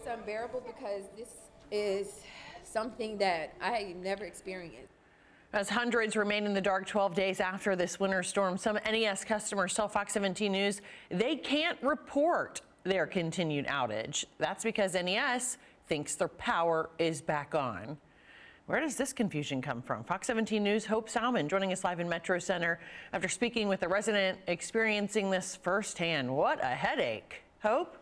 unbearable because this is something that I never experienced. As hundreds remain in the dark 12 days after this winter storm, some NES customers tell Fox 17 News they can't report their continued outage. That's because NES thinks their power is back on. Where does this confusion come from? Fox 17 News' Hope Salmon joining us live in Metro Center after speaking with a resident experiencing this firsthand. What a headache. Hope?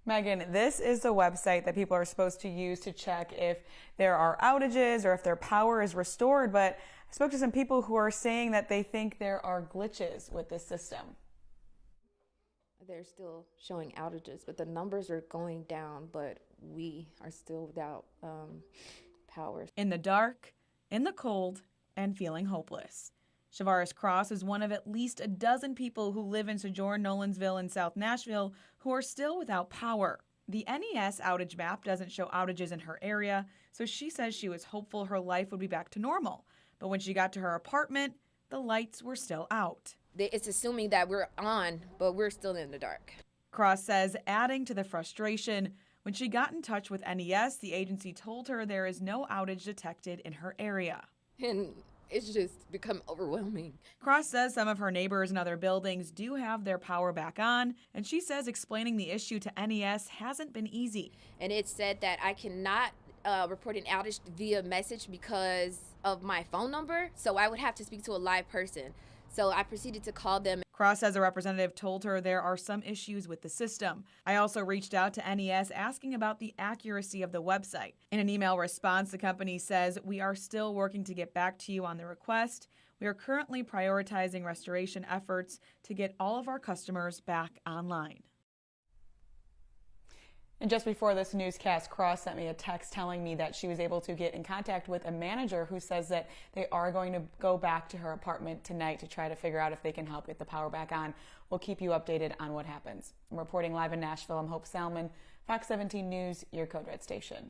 Megan, this is the website that people are supposed to use to check if there are outages or if their power is restored, but I spoke to some people who are saying that they think there are glitches with this system. They're still showing outages, but the numbers are going down, but we are still without power. In the dark, in the cold, and feeling hopeless. Shavarus Cross is one of at least a dozen people who live in Sojourn Nolensville in South Nashville who are still without power. The NES outage map doesn't show outages in her area, so she says she was hopeful her life would be back to normal. But when she got to her apartment, the lights were still out. It's assuming that we're on, but we're still in the dark. Cross says, adding to the frustration, when she got in touch with NES, the agency told her there is no outage detected in her area. And it's just become overwhelming. Cross says some of her neighbors in other buildings do have their power back on, and she says explaining the issue to NES hasn't been easy. And it said that I cannot report an outage via message because of my phone number, so I would have to speak to a live person. So I proceeded to call them. Cross says a representative told her there are some issues with the system. I also reached out to NES asking about the accuracy of the website. In an email response, the company says, "We are still working to get back to you on the request. We are currently prioritizing restoration efforts to get all of our customers back online." And just before this newscast, Cross sent me a text telling me that she was able to get in contact with a manager who says that they are going to go back to her apartment tonight to try to figure out if they can help get the power back on. We'll keep you updated on what happens. I'm reporting live in Nashville. I'm Hope Salmon, Fox 17 News, your Code Red station.